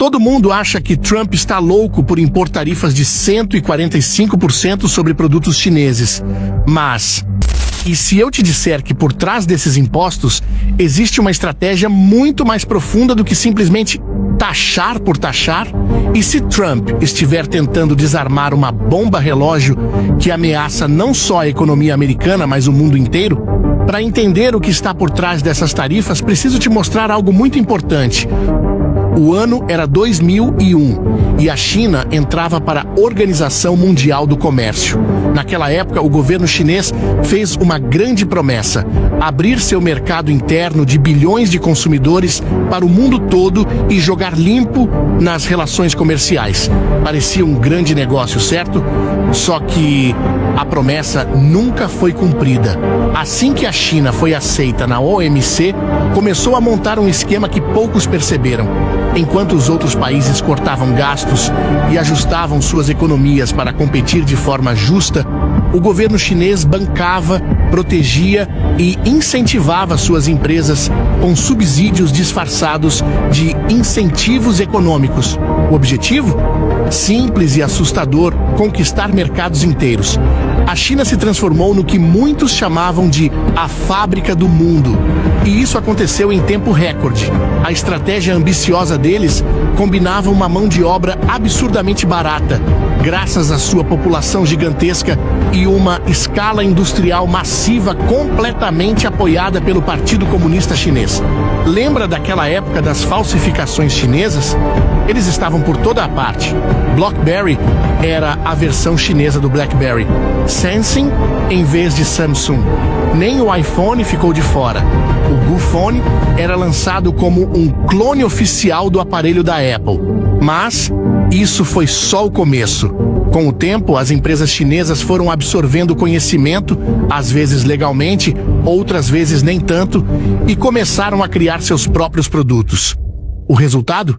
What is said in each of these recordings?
Todo mundo acha que Trump está louco por impor tarifas de 145% sobre produtos chineses. Mas, e se eu te disser que por trás desses impostos existe uma estratégia muito mais profunda do que simplesmente taxar por taxar? E se Trump estiver tentando desarmar uma bomba relógio que ameaça não só a economia americana, mas o mundo inteiro? Para entender o que está por trás dessas tarifas, preciso te mostrar algo muito importante. O ano era 2001 e a China entrava para a Organização Mundial do Comércio. Naquela época, o governo chinês fez uma grande promessa: abrir seu mercado interno de bilhões de consumidores para o mundo todo e jogar limpo nas relações comerciais. Parecia um grande negócio, certo? Só que a promessa nunca foi cumprida. Assim que a China foi aceita na OMC, começou a montar um esquema que poucos perceberam. Enquanto os outros países cortavam gastos e ajustavam suas economias para competir de forma justa, o governo chinês bancava, protegia e incentivava suas empresas com subsídios disfarçados de incentivos econômicos. O objetivo? Simples e assustador: conquistar mercados inteiros. A China se transformou no que muitos chamavam de a fábrica do mundo. E isso aconteceu em tempo recorde. A estratégia ambiciosa deles combinava uma mão de obra absurdamente barata, graças à sua população gigantesca e uma escala industrial massiva completamente apoiada pelo Partido Comunista Chinês. Lembra daquela época das falsificações chinesas? Eles estavam por toda a parte. BlackBerry era a versão chinesa do BlackBerry. Samsung em vez de Samsung. Nem o iPhone ficou de fora. O Gufone era lançado como um clone oficial do aparelho da Apple. Mas isso foi só o começo. Com o tempo, as empresas chinesas foram absorvendo conhecimento, às vezes legalmente, outras vezes nem tanto, e começaram a criar seus próprios produtos. O resultado?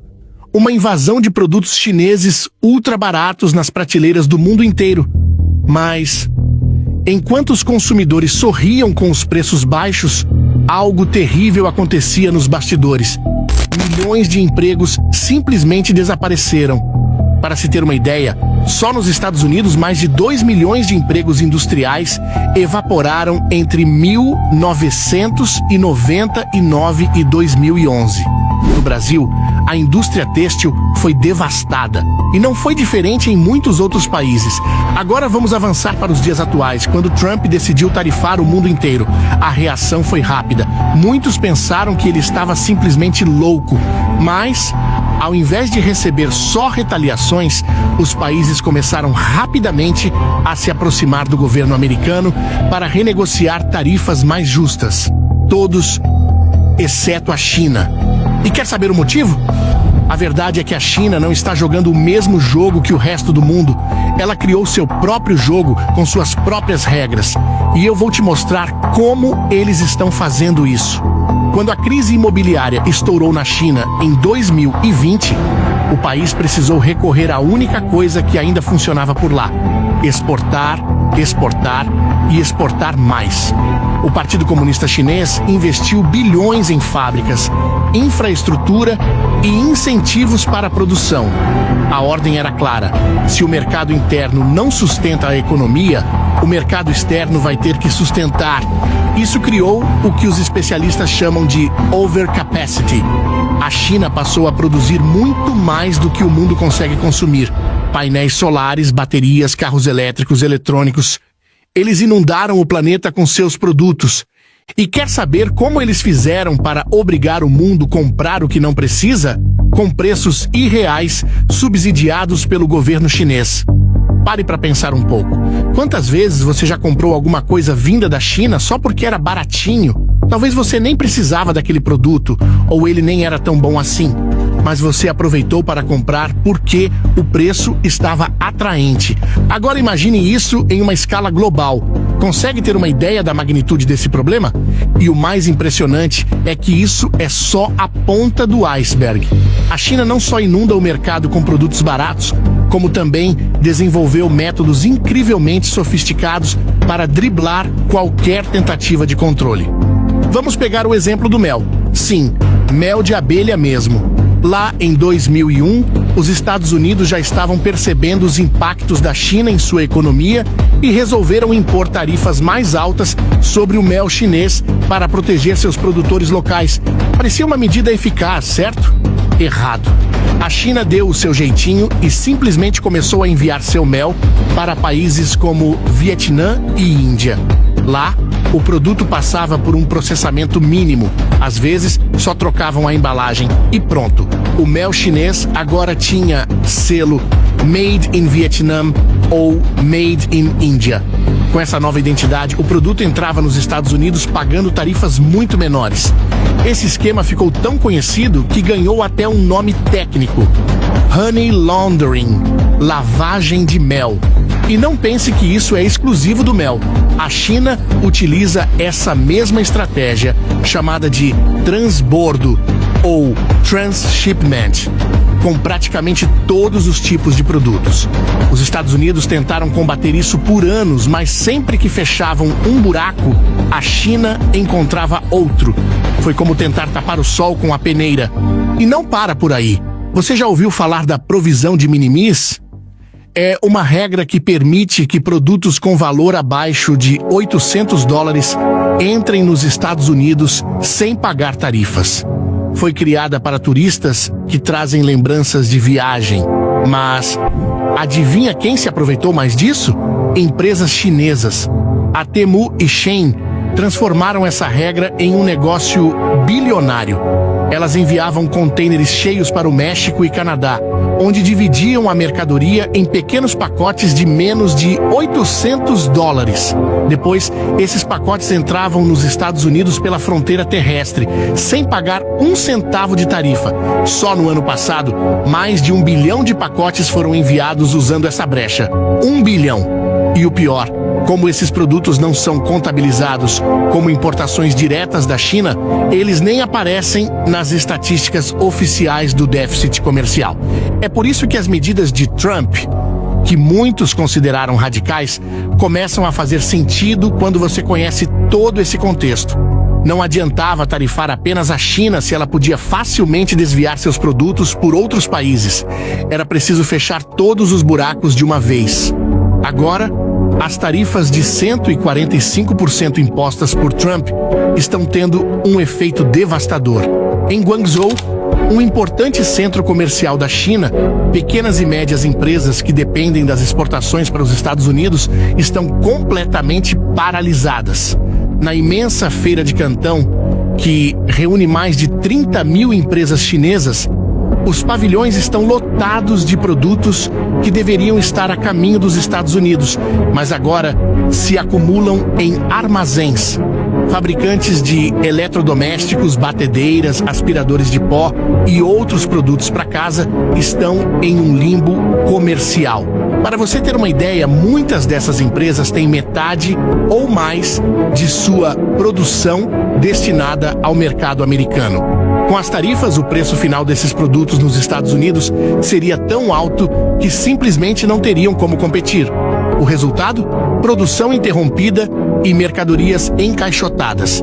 Uma invasão de produtos chineses ultra baratos nas prateleiras do mundo inteiro. Mas, enquanto os consumidores sorriam com os preços baixos, algo terrível acontecia nos bastidores. Milhões de empregos simplesmente desapareceram. Para se ter uma ideia, só nos Estados Unidos mais de 2 milhões de empregos industriais evaporaram entre 1999 e 2011. No Brasil, a indústria têxtil foi devastada. E não foi diferente em muitos outros países. Agora vamos avançar para os dias atuais, quando Trump decidiu tarifar o mundo inteiro. A reação foi rápida. Muitos pensaram que ele estava simplesmente louco. Mas, ao invés de receber só retaliações, os países começaram rapidamente a se aproximar do governo americano para renegociar tarifas mais justas. Todos, exceto a China. E quer saber o motivo? A verdade é que a China não está jogando o mesmo jogo que o resto do mundo. Ela criou seu próprio jogo com suas próprias regras. E eu vou te mostrar como eles estão fazendo isso. Quando a crise imobiliária estourou na China em 2020, o país precisou recorrer à única coisa que ainda funcionava por lá: exportar, exportar e exportar mais. O Partido Comunista Chinês investiu bilhões em fábricas, infraestrutura e incentivos para a produção. A ordem era clara: se o mercado interno não sustenta a economia, o mercado externo vai ter que sustentar. Isso criou o que os especialistas chamam de overcapacity. A China passou a produzir muito mais do que o mundo consegue consumir. Painéis solares, baterias, carros elétricos, eletrônicos. Eles inundaram o planeta com seus produtos. E quer saber como eles fizeram para obrigar o mundo a comprar o que não precisa? Com preços irreais, subsidiados pelo governo chinês. Pare para pensar um pouco. Quantas vezes você já comprou alguma coisa vinda da China só porque era baratinho? Talvez você nem precisava daquele produto, ou ele nem era tão bom assim. Mas você aproveitou para comprar porque o preço estava atraente. Agora imagine isso em uma escala global. Consegue ter uma ideia da magnitude desse problema? E o mais impressionante é que isso é só a ponta do iceberg. A China não só inunda o mercado com produtos baratos, como também desenvolveu métodos incrivelmente sofisticados para driblar qualquer tentativa de controle. Vamos pegar o exemplo do mel. Sim, mel de abelha mesmo. Lá em 2001, os Estados Unidos já estavam percebendo os impactos da China em sua economia e resolveram impor tarifas mais altas sobre o mel chinês para proteger seus produtores locais. Parecia uma medida eficaz, certo? Errado. A China deu o seu jeitinho e simplesmente começou a enviar seu mel para países como Vietnã e Índia. Lá, o produto passava por um processamento mínimo. Às vezes, só trocavam a embalagem e pronto. O mel chinês agora tinha selo Made in Vietnam ou Made in India. Com essa nova identidade, o produto entrava nos Estados Unidos pagando tarifas muito menores. Esse esquema ficou tão conhecido que ganhou até um nome técnico: Honey Laundering, lavagem de mel. E não pense que isso é exclusivo do mel. A China utiliza essa mesma estratégia, chamada de transbordo ou transshipment, com praticamente todos os tipos de produtos. Os Estados Unidos tentaram combater isso por anos, mas sempre que fechavam um buraco, a China encontrava outro. Foi como tentar tapar o sol com a peneira. E não para por aí. Você já ouviu falar da provisão de minimis? É uma regra que permite que produtos com valor abaixo de $800 entrem nos Estados Unidos sem pagar tarifas. Foi criada para turistas que trazem lembranças de viagem. Mas adivinha quem se aproveitou mais disso? Empresas chinesas. A Temu e Shein transformaram essa regra em um negócio bilionário. Elas enviavam contêineres cheios para o México e Canadá, onde dividiam a mercadoria em pequenos pacotes de menos de $800. Depois, esses pacotes entravam nos Estados Unidos pela fronteira terrestre, sem pagar um centavo de tarifa. Só no ano passado, mais de 1 bilhão de pacotes foram enviados usando essa brecha. 1 bilhão. E o pior, como esses produtos não são contabilizados como importações diretas da China, eles nem aparecem nas estatísticas oficiais do déficit comercial. É por isso que as medidas de Trump, que muitos consideraram radicais, começam a fazer sentido quando você conhece todo esse contexto. Não adiantava tarifar apenas a China se ela podia facilmente desviar seus produtos por outros países. Era preciso fechar todos os buracos de uma vez. Agora, as tarifas de 145% impostas por Trump estão tendo um efeito devastador. Em Guangzhou, um importante centro comercial da China, pequenas e médias empresas que dependem das exportações para os Estados Unidos estão completamente paralisadas. Na imensa feira de Cantão, que reúne mais de 30 mil empresas chinesas, os pavilhões estão lotados de produtos que deveriam estar a caminho dos Estados Unidos, mas agora se acumulam em armazéns. Fabricantes de eletrodomésticos, batedeiras, aspiradores de pó e outros produtos para casa estão em um limbo comercial. Para você ter uma ideia, muitas dessas empresas têm metade ou mais de sua produção destinada ao mercado americano. Com as tarifas, o preço final desses produtos nos Estados Unidos seria tão alto que simplesmente não teriam como competir. O resultado? Produção interrompida e mercadorias encaixotadas.